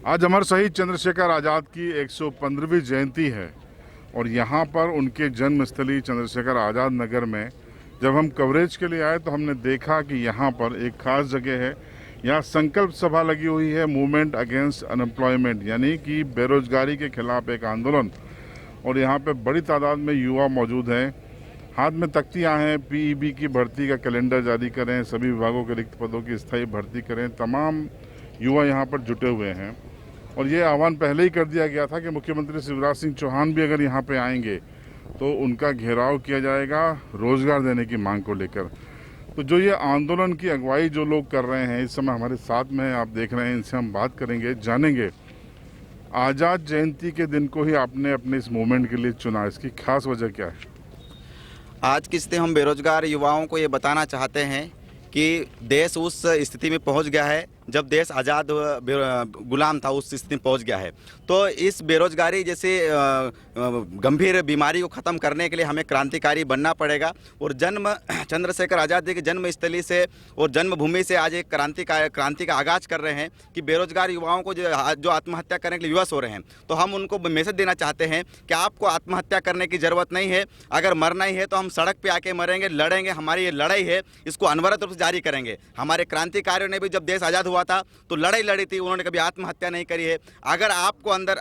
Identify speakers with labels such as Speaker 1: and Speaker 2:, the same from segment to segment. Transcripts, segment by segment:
Speaker 1: आज अमर शहीद चंद्रशेखर आज़ाद की 115वीं जयंती है और यहाँ पर उनके जन्मस्थली चंद्रशेखर आज़ाद नगर में जब हम कवरेज के लिए आए तो हमने देखा कि यहाँ पर एक खास जगह है। यहाँ संकल्प सभा लगी हुई है, मूवमेंट अगेंस्ट अनएम्प्लॉयमेंट, यानी कि बेरोजगारी के खिलाफ एक आंदोलन। और यहाँ पे बड़ी तादाद में युवा मौजूद हैं। हाथ में तख्तियाँ हैं, पीईबी की भर्ती का कैलेंडर जारी करें, सभी विभागों के रिक्त पदों की स्थायी भर्ती करें। तमाम युवा यहाँ पर जुटे हुए हैं और ये आह्वान पहले ही कर दिया गया था कि मुख्यमंत्री शिवराज सिंह चौहान भी अगर यहाँ पे आएंगे तो उनका घेराव किया जाएगा रोजगार देने की मांग को लेकर। तो जो ये आंदोलन की अगुवाई जो लोग कर रहे हैं इस समय हमारे साथ में आप देख रहे हैं, इनसे हम बात करेंगे, जानेंगे आज़ाद जयंती के दिन को ही आपने अपने इस मूवमेंट के लिए चुना, इसकी खास वजह क्या है?
Speaker 2: आज की स्थिति हम बेरोजगार युवाओं को ये बताना चाहते हैं कि देश उस स्थिति में पहुंच गया है जब देश आज़ाद गुलाम था, उस स्थिति में पहुंच गया है। तो इस बेरोजगारी जैसे गंभीर बीमारी को ख़त्म करने के लिए हमें क्रांतिकारी बनना पड़ेगा और जन्म चंद्रशेखर आज़ाद जी की जन्मस्थली से और जन्मभूमि से आज एक क्रांति का आगाज़ कर रहे हैं कि बेरोजगार युवाओं को जो आत्महत्या करने के लिए विवश हो रहे हैं, तो हम उनको मैसेज देना चाहते हैं कि आपको आत्महत्या करने की ज़रूरत नहीं है। अगर मरना ही है तो हम सड़क पर आके मरेंगे, लड़ेंगे। हमारी ये लड़ाई है, इसको अनवरत रूप से जारी करेंगे। हमारे क्रांतिकारियों ने भी जब देश आज़ाद हुआ था तो लड़ाई लड़ी थी, उन्होंने कभी आत्महत्या नहीं करी है। अगर आपको अंदर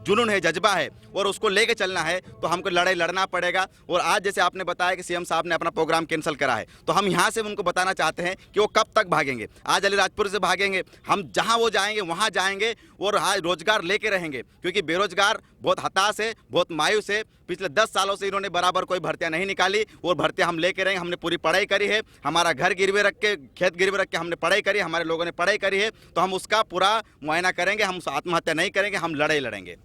Speaker 2: जुनून है, जज्बा है और उसको लेके चलना है तो हमको लड़ाई लड़ना पड़ेगा। और आज जैसे आपने बताया कि सीएम साहब ने अपना प्रोग्राम कैंसिल करा है, तो हम यहाँ से उनको बताना चाहते हैं कि वो कब तक भागेंगे। आज अलीराजपुर से भागेंगे, हम जहाँ वो जाएंगे वहाँ जाएंगे और आज रोजगार लेके रहेंगे, क्योंकि बेरोजगार बहुत हताश है, बहुत मायूस है। पिछले 10 सालों से इन्होंने बराबर कोई भर्तियां नहीं निकाली और भर्तियां हम लेके रहेंगे। हमने पूरी पढ़ाई करी है, हमारा घर गिरवे रख के, खेत गिरवे रख के हमने पढ़ाई करी, हमारे लोगों ने पढ़ाई करी है, तो हम उसका पूरा मुआयना करेंगे। हम आत्महत्या नहीं करेंगे, हम लड़ाई लड़ेंगे।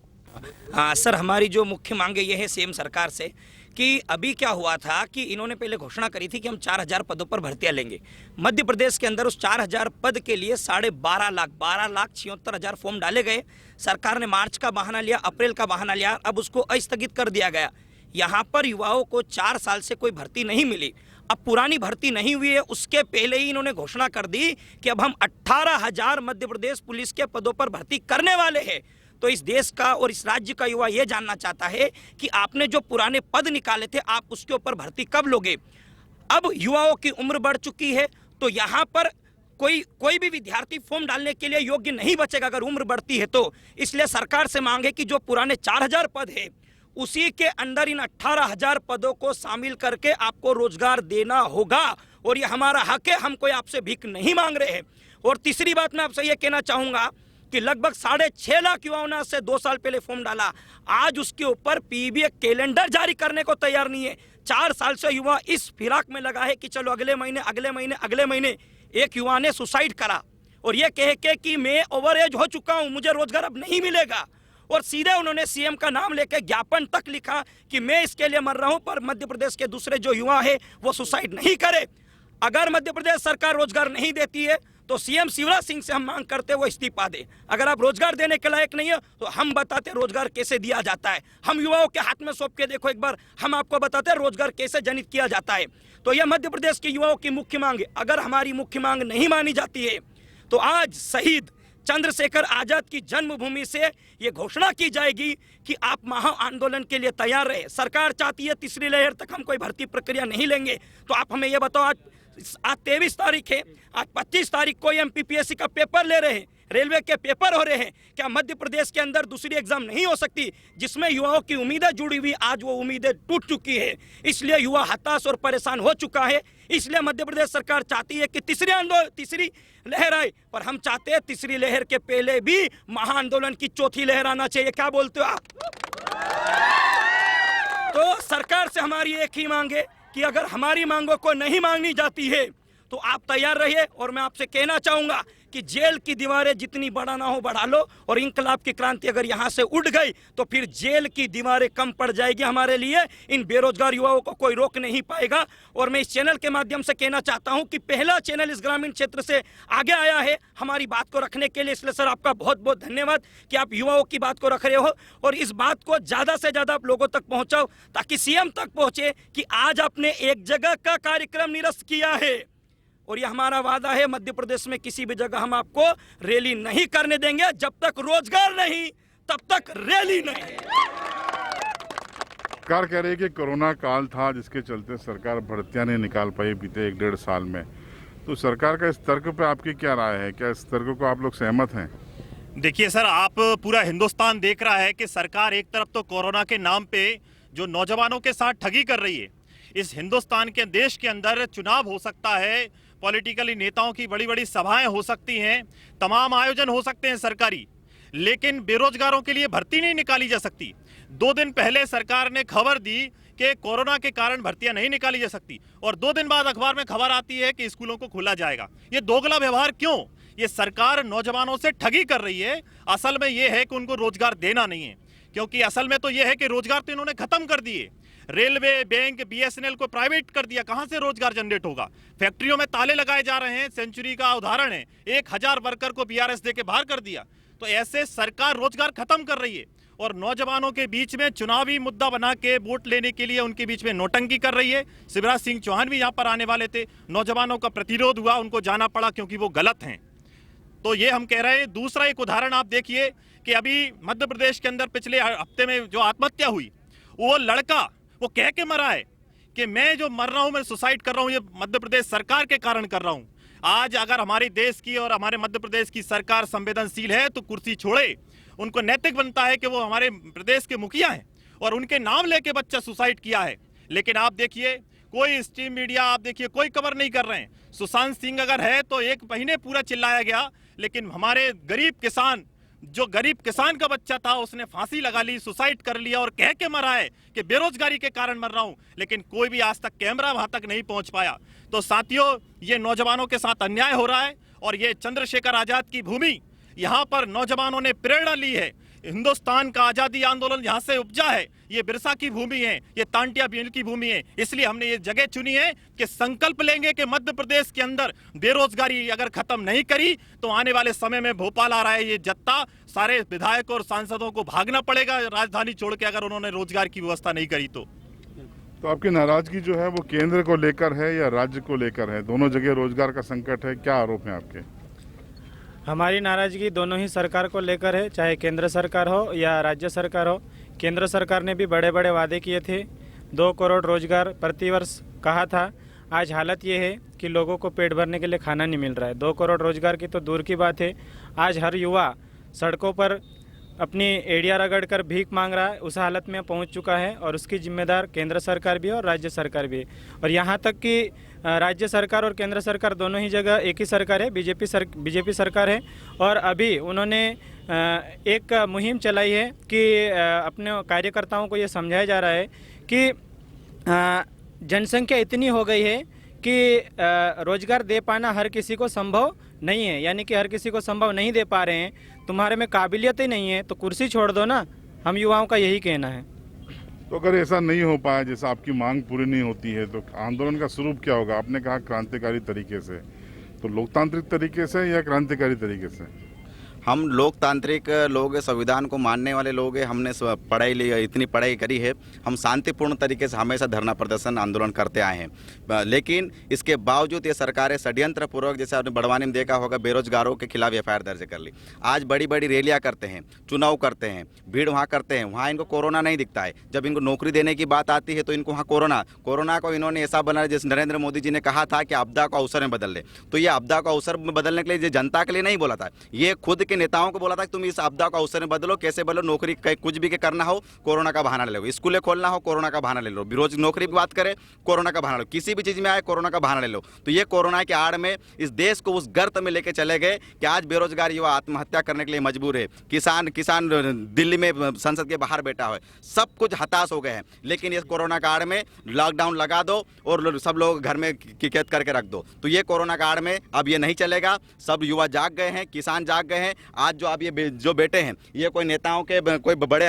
Speaker 3: हाँ सर, हमारी जो मुख्य मांग ये है सीएम सरकार से कि अभी क्या हुआ था कि इन्होंने पहले घोषणा करी थी कि हम 4000 पदों पर भर्तियां लेंगे। मध्य प्रदेश के अंदर उस 4000 पद के लिए 12,76,000 फॉर्म डाले गए। सरकार ने मार्च का बहाना लिया, अप्रैल का बहाना लिया, अब उसको स्थगित कर दिया गया। यहाँ पर युवाओं को 4 साल से कोई भर्ती नहीं मिली। अब पुरानी भर्ती नहीं हुई है, उसके पहले ही इन्होंने घोषणा कर दी कि अब हम 18,000 मध्य प्रदेश पुलिस के पदों पर भर्ती करने वाले हैं। तो इस देश का और इस राज्य का युवा ये जानना चाहता है कि आपने जो पुराने पद निकाले थे, आप उसके ऊपर भर्ती कब लोगे? अब युवाओं की उम्र बढ़ चुकी है, तो यहाँ पर कोई भी विद्यार्थी फॉर्म डालने के लिए योग्य नहीं बचेगा अगर उम्र बढ़ती है तो। इसलिए सरकार से मांग है कि जो पुराने 4000 पद है उसी के अंदर इन 18,000 पदों को शामिल करके आपको रोजगार देना होगा और ये हमारा हक है, हम कोई आपसे भीख नहीं मांग रहे हैं। और तीसरी बात मैं आपसे ये कहना चाहूँगा कि लगभग 6.5 लाख युवाओं ने से 2 साल पहले फॉर्म डाला, आज उसके ऊपर पीईबी कैलेंडर जारी करने को तैयार नहीं है। 4 साल से युवा इस फिराक में लगा है कि चलो अगले महीने एक युवा ने सुसाइड करा और ये कह के कि मैं ओवर एज हो चुका हूँ, मुझे रोजगार अब नहीं मिलेगा। और सीधे उन्होंने सीएम का नाम लेकर ज्ञापन तक लिखा कि मैं इसके लिए मर रहा हूं, पर मध्य प्रदेश के दूसरे जो युवा है वो सुसाइड नहीं करे। अगर मध्य प्रदेश सरकार रोजगार नहीं देती है तो सीएम शिवराज सिंह से हम मांग करते वो इस्तीफा दे। अगर आप रोजगार देने के लायक नहीं है तो हम बताते रोजगार कैसे दिया जाता है। हम युवाओं के हाथ में सौंप के देखो एक बार, हम आपको बताते रोजगार कैसे जनित किया जाता है। तो यह मध्य प्रदेश के युवाओं की मुख्य मांग है। अगर हमारी मुख्य मांग नहीं मानी जाती है तो आज शहीद चंद्रशेखर आजाद की जन्मभूमि से ये घोषणा की जाएगी कि आप महा आंदोलन के लिए तैयार रहे। सरकार चाहती है तीसरी लहर तक हम कोई भर्ती प्रक्रिया नहीं लेंगे, तो आप हमें ये बताओ, आज 23 तारीख है, आज 25 तारीख को एमपीपीएससी का पेपर ले रहे हैं, रेलवे के पेपर हो रहे हैं। क्या मध्य प्रदेश के अंदर दूसरी एग्जाम नहीं हो सकती जिसमें युवाओं की उम्मीदें जुड़ी हुई? आज वो उम्मीदें टूट चुकी है, इसलिए युवा हताश और परेशान हो चुका है। इसलिए मध्य प्रदेश सरकार चाहती है कि तीसरी लहर आए, पर हम चाहते हैं तीसरी लहर के पहले भी महाआंदोलन की चौथी लहर आना चाहिए। क्या बोलते हो आप? तो सरकार से हमारी एक ही मांग है कि अगर हमारी मांगों को नहीं मांगनी जाती है तो आप तैयार रहिए। और मैं आपसे कहना चाहूंगा कि जेल की दीवारें जितनी बढ़ाना हो बढ़ा लो, और इंकलाब की क्रांति अगर यहाँ से उठ गई तो फिर जेल की दीवारें कम पड़ जाएगी हमारे लिए। इन बेरोजगार युवाओं को कोई रोक नहीं पाएगा। और मैं इस चैनल के माध्यम से कहना चाहता हूँ कि पहला चैनल इस ग्रामीण क्षेत्र से आगे आया है हमारी बात को रखने के लिए। इसलिए सर आपका बहुत बहुत धन्यवाद कि आप युवाओं की बात को रख रहे हो और इस बात को ज़्यादा से ज़्यादा आप लोगों तक पहुँचाओ ताकि सीएम तक पहुँचे कि आज आपने एक जगह का कार्यक्रम निरस्त किया है, और ये हमारा वादा है, मध्य प्रदेश में किसी भी जगह हम आपको रैली नहीं करने देंगे। जब तक रोजगार नहीं तब तक रैली नहीं।
Speaker 1: सरकार कह रही है कि कोरोना काल था जिसके चलते सरकार भर्तियां नहीं निकाल पाई बीते 1-1.5 साल में। तो सरकार का इस तर्क पे आपकी क्या राय है? क्या इस तर्क को आप लोग सहमत हैं?
Speaker 4: देखिए सर, आप पूरा हिंदुस्तान देख रहा है कि सरकार एक तरफ तो कोरोना के नाम पे जो नौजवानों के साथ ठगी कर रही है। इस हिंदुस्तान के देश के अंदर चुनाव हो सकता है, पॉलिटिकली नेताओं की बड़ी बड़ी सभाएं हो सकती हैं, तमाम आयोजन हो सकते हैं सरकारी, लेकिन बेरोजगारों के लिए भर्ती नहीं निकाली जा सकती। 2 दिन पहले सरकार ने खबर दी कि कोरोना के कारण भर्तियां नहीं निकाली जा सकती, और 2 दिन बाद अखबार में खबर आती है कि स्कूलों को खोला जाएगा। ये दोगला व्यवहार क्यों? ये सरकार नौजवानों से ठगी कर रही है। असल में ये है कि उनको रोजगार देना नहीं है, क्योंकि असल में तो ये है कि रोजगार तो इन्होंने खत्म कर दिए। रेलवे, बैंक, BSNL को प्राइवेट कर दिया, कहां से रोजगार जनरेट होगा? फैक्ट्रियों में ताले लगाए जा रहे हैं। सेंचुरी का उदाहरण है, 1000 वर्कर को BRS दे के बाहर कर दिया। तो ऐसे सरकार रोजगार खत्म कर रही है और नौजवानों के बीच में चुनावी मुद्दा बना के वोट लेने के लिए उनके बीच में नौटंकी कर रही है। शिवराज सिंह चौहान भी यहाँ पर आने वाले थे, नौजवानों का प्रतिरोध हुआ, उनको जाना पड़ा क्योंकि वो गलत हैं। तो ये हम कह रहे हैं। दूसरा एक उदाहरण आप देखिए कि अभी मध्य प्रदेश के अंदर पिछले हफ्ते में जो आत्महत्या हुई, वो लड़का वो कह के मरा है कि मैं जो मर रहा हूं, मैं सुसाइड कर रहा हूं, ये मध्य प्रदेश सरकार के कारण कर रहा हूं। आज अगर हमारे देश की और हमारे मध्य प्रदेश की सरकार संवेदनशील है तो कुर्सी छोड़े। उनको नैतिक बनता है कि वो हमारे प्रदेश के मुखिया हैं और उनके नाम लेके बच्चा सुसाइड किया है। लेकिन आप देखिए, कोई स्ट्रीम मीडिया आप देखिए कोई कवर नहीं कर रहे हैं। सुशांत सिंह अगर है तो 1 महीने पूरा चिल्लाया गया, लेकिन हमारे गरीब किसान, जो गरीब किसान का बच्चा था, उसने फांसी लगा ली, सुसाइड कर लिया और कह के मरा है कि बेरोजगारी के कारण मर रहा हूं। लेकिन कोई भी आज तक कैमरा वहां तक नहीं पहुंच पाया। तो साथियों, ये नौजवानों के साथ अन्याय हो रहा है और ये चंद्रशेखर आजाद की भूमि, यहाँ पर नौजवानों ने प्रेरणा ली है। हिंदुस्तान का आजादी आंदोलन यहाँ से उपजा है। ये बिरसा की भूमि है, ये तांटिया भील की भूमि है। इसलिए हमने ये जगह चुनी है कि संकल्प लेंगे कि मध्य प्रदेश के अंदर बेरोजगारी अगर खत्म नहीं करी तो आने वाले समय में भोपाल आ रहा है ये जत्था, सारे विधायकों और सांसदों को भागना पड़ेगा राजधानी छोड़ के, अगर उन्होंने रोजगार की व्यवस्था नहीं करी तो।
Speaker 1: आपकी नाराजगी जो है वो केंद्र को लेकर है या राज्य को लेकर है? दोनों जगह रोजगार का संकट है, क्या आरोप है आपके?
Speaker 5: हमारी नाराजगी दोनों ही सरकार को लेकर है, चाहे केंद्र सरकार हो या राज्य सरकार हो। केंद्र सरकार ने भी बड़े बड़े वादे किए थे, 2 करोड़ रोजगार प्रतिवर्ष कहा था। आज हालत ये है कि लोगों को पेट भरने के लिए खाना नहीं मिल रहा है। 2 करोड़ रोजगार की तो दूर की बात है, आज हर युवा सड़कों पर अपनी एड़ियाँ रगड़ कर भीख मांग रहा है, उस हालत में पहुंच चुका है। और उसकी जिम्मेदार केंद्र सरकार भी है और राज्य सरकार भी है। और यहाँ तक कि राज्य सरकार और केंद्र सरकार दोनों ही जगह एक ही सरकार है, बीजेपी सरकार है। और अभी उन्होंने एक मुहिम चलाई है कि अपने कार्यकर्ताओं को ये समझाया जा रहा है कि जनसंख्या इतनी हो गई है कि रोजगार दे पाना हर किसी को संभव नहीं है, यानी कि हर किसी को संभव नहीं दे पा रहे हैं। तुम्हारे में काबिलियत ही नहीं है तो कुर्सी छोड़ दो ना, हम युवाओं का यही कहना है।
Speaker 1: तो अगर ऐसा नहीं हो पाया, जैसा आपकी मांग पूरी नहीं होती है, तो आंदोलन का स्वरूप क्या होगा? आपने कहा क्रांतिकारी तरीके से, तो लोकतांत्रिक तरीके से या क्रांतिकारी तरीके से?
Speaker 2: हम लोकतांत्रिक लोग, संविधान को मानने वाले लोग हैं। हमने पढ़ाई ली, इतनी पढ़ाई करी है। हम शांतिपूर्ण तरीके से हमेशा धरना प्रदर्शन आंदोलन करते आए हैं। लेकिन इसके बावजूद ये सरकारें षड्यंत्र पूर्वक, जैसे आपने बड़वानी में देखा होगा, बेरोजगारों के खिलाफ FIR दर्ज कर ली। आज बड़ी बड़ी रैलियाँ करते हैं, चुनाव करते हैं, भीड़ वहाँ करते हैं, वहाँ इनको कोरोना नहीं दिखता है। जब इनको नौकरी देने की बात आती है तो इनको वहाँ कोरोना को इन्होंने ऐसा बनाया, जैसे नरेंद्र मोदी जी ने कहा था कि आपदा को अवसर में बदल ले। तो ये आपदा को अवसर में बदलने के लिए जनता के लिए नहीं बोला था, ये खुद नेताओं को बोला था कि तुम इस आपदा को अवसर में बदलो। कैसे बदलो? नौकरी कुछ भी करना हो कोरोना का बहाना ले लो, स्कूलें खोलना हो कोरोना का बहाना ले लो, रोज नौकरी की बात करें कोरोना का बहाना लो, किसी भी चीज में आए कोरोना का बहाना ले लो। तो ये कोरोना के आड़ में इस देश को उस गर्त में लेके चले गए कि आज बेरोजगार युवा आत्महत्या करने के लिए मजबूर है। किसान दिल्ली में संसद के बाहर बैठा हुआ है, सब कुछ हताश हो गए हैं। लेकिन इस कोरोना का आड़ में लॉकडाउन लगा दो और सब लोग घर में कैद करके रख दो। तो ये कोरोना का आड़ में अब ये नहीं चलेगा। सब युवा जाग गए हैं, किसान जाग गए हैं आज जो आप ये जो बेटे हैं, ये कोई नेताओं के कोई बड़े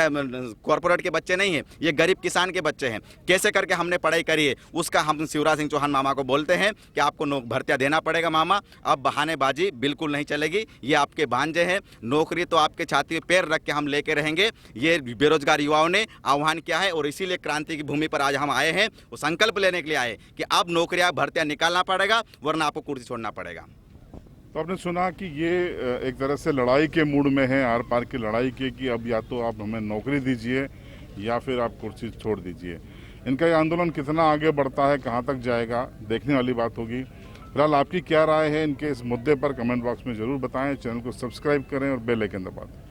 Speaker 2: कॉरपोरेट के बच्चे नहीं हैं, ये गरीब किसान के बच्चे हैं। कैसे करके हमने पढ़ाई करी है उसका हम शिवराज सिंह चौहान मामा को बोलते हैं कि आपको भर्तियाँ देना पड़ेगा मामा, अब बहानेबाजी बिल्कुल नहीं चलेगी। ये आपके भांजे हैं, नौकरी तो आपके छाती में पैर रख के हम लेके रहेंगे। ये बेरोजगार युवाओं ने आह्वान किया है और इसीलिए क्रांति की भूमि पर आज हम आए हैं, वो संकल्प लेने के लिए आए कि अब नौकरियां भर्तियां निकालना पड़ेगा, वरना आपको कुर्सी छोड़ना पड़ेगा।
Speaker 1: तो आपने सुना कि ये एक तरह से लड़ाई के मूड में है, आर पार की लड़ाई के, कि अब या तो आप हमें नौकरी दीजिए या फिर आप कुर्सी छोड़ दीजिए। इनका ये आंदोलन कितना आगे बढ़ता है, कहाँ तक जाएगा, देखने वाली बात होगी। फिलहाल आपकी क्या राय है इनके इस मुद्दे पर कमेंट बॉक्स में ज़रूर बताएं। चैनल को सब्सक्राइब करें और बेल आइकन दबा दें।